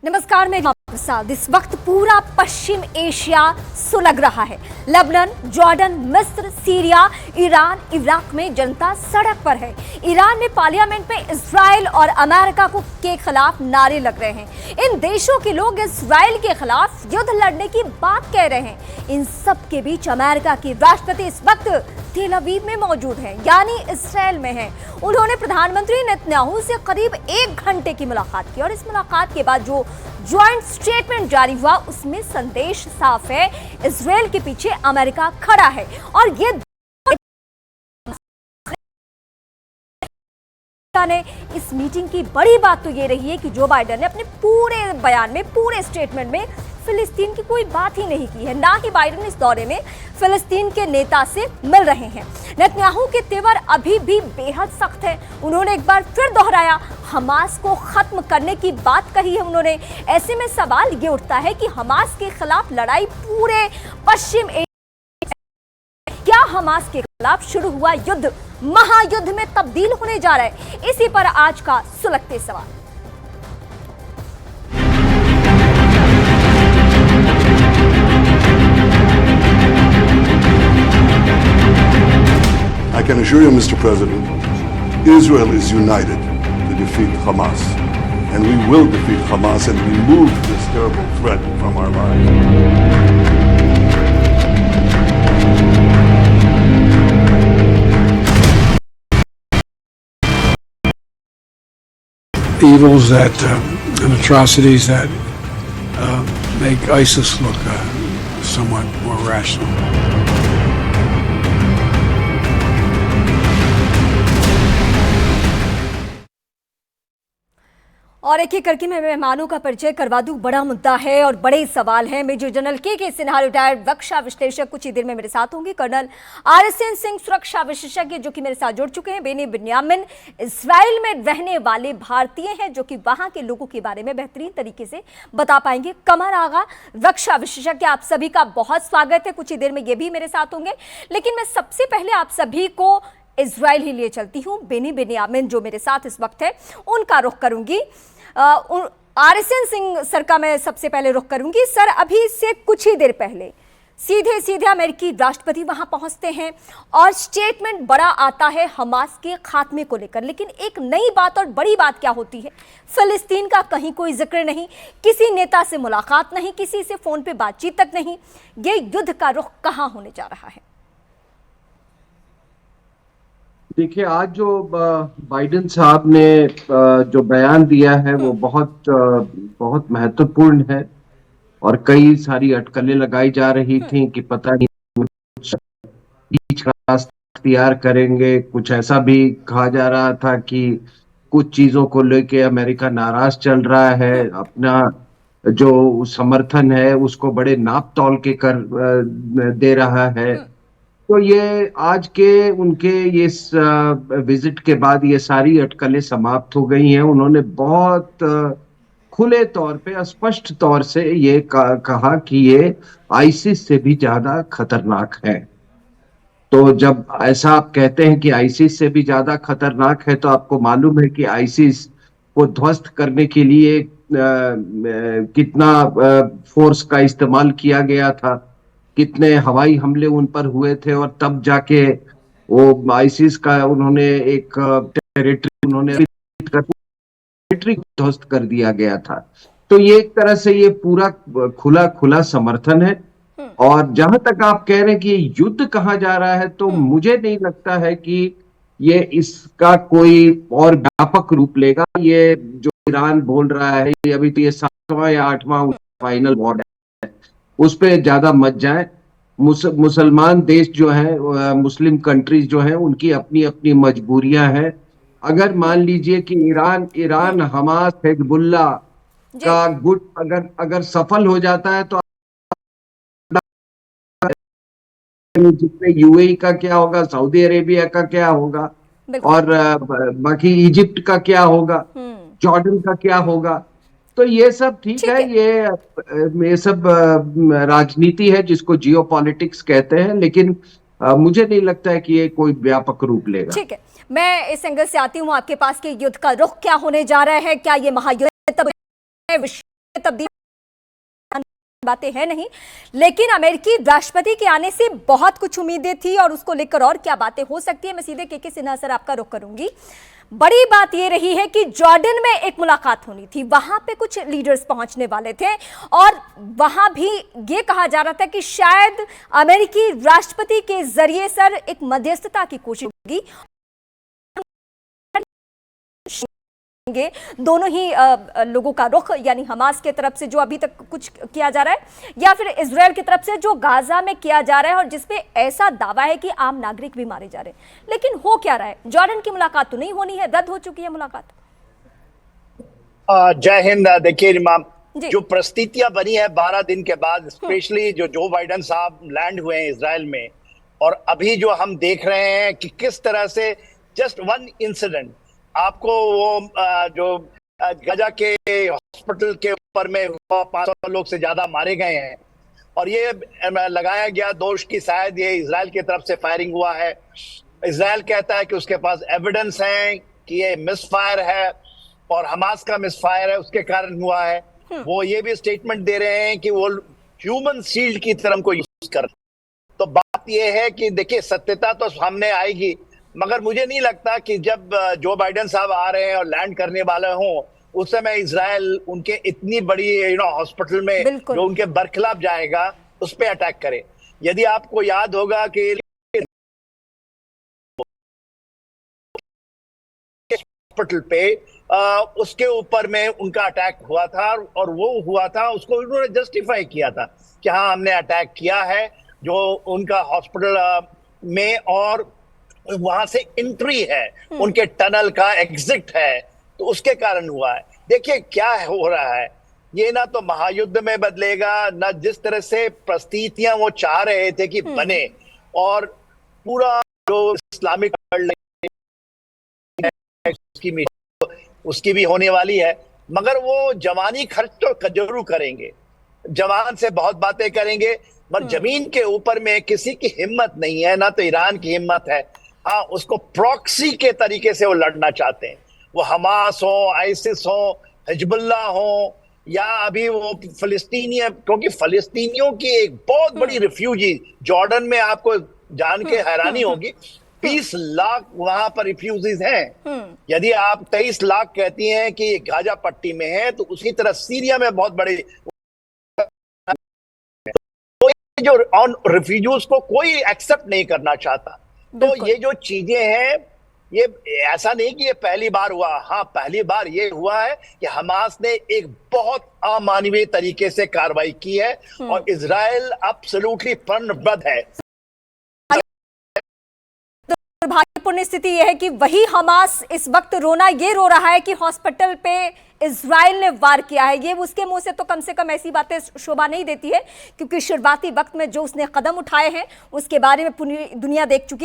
नमस्कार, मैं प्रसाद। इस वक्त पूरा पश्चिम एशिया सुलग रहा है। लेबनान, जॉर्डन, मिस्र, सीरिया, ईरान, इराक में जनता सड़क पर है। ईरान में पार्लियामेंट में इजराइल और अमेरिका के खिलाफ नारे लग रहे हैं। इन देशों के लोग इजराइल के खिलाफ युद्ध लड़ने की बात कह रहे हैं। इन सब के बीच अमेरिका की राष्ट्रपति इस वक्त तेल अवीव में मौजूद हैं, यानी इस्राएल में हैं। उन्होंने प्रधानमंत्री नेतन्याहू से करीब 1 घंटे की मुलाकात की और इस मुलाकात के बाद जो ज्वाइंट स्टेटमेंट जारी हुआ उसमें संदेश साफ है, इस्राएल के पीछे अमेरिका खड़ा है। और ये ने इस मीटिंग की बड़ी बात तो ये रही है कि जो बाइडेन ने अपने पूरे बयान में, पूरे स्टेटमेंट में फिलिस्तीन की कोई बात ही नहीं की है। ना ही बाइडेन इस दौरे में फिलिस्तीन के नेता से मिल रहे हैं। नेतन्याहू के तेवर अभी भी बेहद सख्त है। उन्होंने एक बार फिर दोहराया, हमास को खत्म करने की बात कही है उन्होंने। ऐसे में सवाल ये उठता है कि हमास के खिलाफ लड़ाई पूरे पश्चिम एशिया, क्या हमास के खिलाफ शुरू हुआ युद्ध महायुद्ध में तब्दील होने जा रहा है? इसी पर आज का सुलगते सवाल। I can assure you, Mr. President, Israel is united to defeat Hamas, and we will defeat Hamas and remove this terrible threat from our lives. Evils that and atrocities that make ISIS look somewhat more rational. और एक एक करके मैं मेहमानों का परिचय करवा दूं। बड़ा मुद्दा है और बड़े सवाल हैं। मेजर जनरल के सिन्हा, रिटायर्ड रक्षा विश्लेषक, कुछ ही देर में मेरे साथ होंगे। कर्नल RSN सिंह, सुरक्षा विशेषज्ञ, जो कि मेरे साथ जुड़ चुके हैं। बेनी बिन्यामिन, इजराइल में रहने वाले भारतीय हैं, जो कि वहां के लोगों के बारे में बेहतरीन तरीके से बता पाएंगे। कमर आगा, रक्षा विशेषज्ञ, आप सभी का बहुत स्वागत है। कुछ ही देर में ये भी मेरे साथ होंगे। लेकिन मैं सबसे पहले आप सभी को इजराइल ही लिए चलती हूँ। बेनी बिन्यामिन जो मेरे साथ इस वक्त है, उनका रुख करूंगी। RSN सिंह सर का मैं सबसे पहले रुख करूंगी। सर, अभी से कुछ ही देर पहले सीधे अमेरिकी राष्ट्रपति वहां पहुंचते हैं और स्टेटमेंट बड़ा आता है हमास के खात्मे को लेकर। लेकिन एक नई बात और बड़ी बात क्या होती है? फिलिस्तीन का कहीं कोई जिक्र नहीं, किसी नेता से मुलाकात नहीं, किसी से फोन पे बातचीत तक नहीं। ये युद्ध का रुख कहां होने जा रहा है? देखिए, आज जो बाइडेन साहब ने जो बयान दिया है वो बहुत महत्वपूर्ण है और कई सारी अटकलें लगाई जा रही थी कि पता नहीं बीच का रास्ता इख्तियार करेंगे। कुछ ऐसा भी कहा जा रहा था कि कुछ चीजों को लेके अमेरिका नाराज चल रहा है, अपना जो समर्थन है उसको बड़े नाप तौल के कर दे रहा है। तो ये आज के उनके ये विजिट के बाद ये सारी अटकलें समाप्त हो गई हैं। उन्होंने बहुत खुले तौर पे, स्पष्ट तौर से ये कहा कि ये आईसिस से भी ज्यादा खतरनाक है। तो जब ऐसा आप कहते हैं कि आईसिस से भी ज्यादा खतरनाक है, तो आपको मालूम है कि आईसिस को ध्वस्त करने के लिए कितना फोर्स का इस्तेमाल किया गया था, कितने हवाई हमले उन पर हुए थे, और तब जाके वो आईसिस का उन्होंने एक टेरिटरी ध्वस्त कर दिया गया था। तो ये एक तरह से ये पूरा खुला समर्थन है। और जहां तक आप कह रहे हैं कि युद्ध कहाँ जा रहा है, तो मुझे नहीं लगता है कि ये इसका कोई और व्यापक रूप लेगा। ये जो ईरान बोल रहा है, ये अभी तो ये 7वां या 8वां फाइनल वॉर है, उस पर ज्यादा मत जाए। मुसलमान देश जो है, मुस्लिम कंट्रीज जो है, उनकी अपनी अपनी मजबूरियां हैं। अगर मान लीजिए कि ईरान हमास, हिजबुल्लाह का गुट अगर सफल हो जाता है, तो जितने यूएई का क्या होगा, सऊदी अरेबिया का क्या होगा, और बाकी इजिप्ट का क्या होगा, जॉर्डन का क्या होगा। तो ये सब ठीक है, ये सब राजनीति है जिसको जियोपॉलिटिक्स कहते हैं, लेकिन मुझे नहीं लगता है कि ये कोई व्यापक रूप लेगा। ठीक है, मैं इस एंगल से आती हूँ आपके पास कि युद्ध का रुख क्या होने जा रहा है। क्या ये महायुद्ध तब्दील बातें हैं नहीं, लेकिन अमेरिकी राष्ट्रपति के आने से बहुत कुछ उम्मीदें थी और उसको लेकर और क्या बातें हो सकती है, मैं सीधे के सिन्हा सर आपका रुख करूंगी। बड़ी बात यह रही है कि जॉर्डन में एक मुलाकात होनी थी, वहां पे कुछ लीडर्स पहुंचने वाले थे और वहां भी ये कहा जा रहा था कि शायद अमेरिकी राष्ट्रपति के जरिए सर एक मध्यस्थता की कोशिश होगी, दोनों ही लोगों का रुख, यानी हमास के तरफ से जो अभी तक कुछ किया जा रहा है या फिर इजराइल की तरफ से जो गाजा में किया जा रहा है और जिसपे ऐसा दावा है कि आम नागरिक भी मारे जा रहे हैं। लेकिन हो क्या रहा है, जॉर्डन की मुलाकात तो नहीं होनी है, रद्द हो चुकी है मुलाकात। जय हिंद। देखिए इमाम, जो परिस्थितियां बनी है 12 दिन के बाद, स्पेशली जो बाइडन साहब लैंड हुए हैं इजराइल में, और अभी जो हम देख रहे हैं कि किस तरह से जस्ट वन इंसिडेंट आपको वो जो गाजा के हॉस्पिटल के ऊपर में 500 लोग से ज्यादा मारे गए हैं और ये लगाया गया दोष कि शायद ये इजराइल की तरफ से फायरिंग हुआ है। इजराइल कहता है कि उसके पास एविडेंस है कि ये मिसफायर है और हमास का मिसफायर है, उसके कारण हुआ है। वो ये भी स्टेटमेंट दे रहे हैं कि वो ह्यूमन शील्ड की तरह को यूज कर। तो बात ये है कि देखिए सत्यता तो सामने आएगी, मगर मुझे नहीं लगता कि जब जो बाइडन साहब आ रहे हैं और लैंड करने वाले हों उस समय इजराइल उनके इतनी बड़ी हॉस्पिटल में जो उनके बरखिलाफ जाएगा उस पर अटैक करे। यदि आपको याद होगा कि हॉस्पिटल पे उसके ऊपर में उनका अटैक हुआ था और वो हुआ था, उसको उन्होंने जस्टिफाई किया था कि हाँ हमने अटैक किया है जो उनका हॉस्पिटल में, और वहां से एंट्री है, उनके टनल का एग्जिट है, तो उसके कारण हुआ है। देखिए क्या हो रहा है, ये ना तो महायुद्ध में बदलेगा, ना जिस तरह से परिस्थितियां वो चाह रहे थे कि बने, और पूरा जो इस्लामिक उसकी भी होने वाली है, मगर वो जवानी खर्च तो जरूर करेंगे, जवान से बहुत बातें करेंगे, पर जमीन के ऊपर में किसी की हिम्मत नहीं है, ना तो ईरान की हिम्मत है। हाँ, उसको प्रॉक्सी के तरीके से वो लड़ना चाहते हैं, वो हमास हो, आईसिस हो, हिजबुल्लाह हो, या अभी वो फिलिस्तीनी, क्योंकि फिलिस्तीनियों की एक बहुत बड़ी रिफ्यूजी जॉर्डन में, आपको जान के हैरानी होगी 20 लाख वहां पर रिफ्यूजीज हैं। यदि आप 23 लाख कहती हैं कि गाजा पट्टी में है, तो उसी तरह सीरिया में बहुत बड़े, तो जो रिफ्यूजीज को कोई एक्सेप्ट नहीं करना चाहता। तो ये जो चीजें हैं, ये ऐसा नहीं कि ये पहली बार हुआ। हाँ, पहली बार ये हुआ है कि हमास ने एक बहुत अमानवीय तरीके से कार्रवाई की है और इजराइल एब्सोल्युटली प्रणबद्ध है। दुर्भाग्यपूर्ण स्थिति यह है कि वही हमास इस वक्त रोना ये रो रहा है कि हॉस्पिटल पे इजराइल ने वार किया है। ये उसके मुंह से तो कम से कम ऐसी बातें शोभा नहीं देती है, क्योंकि शुरुआती वक्त में जो उसने कदम उठाए हैं उसके बारे में पूरी दुनिया देख चुकी है।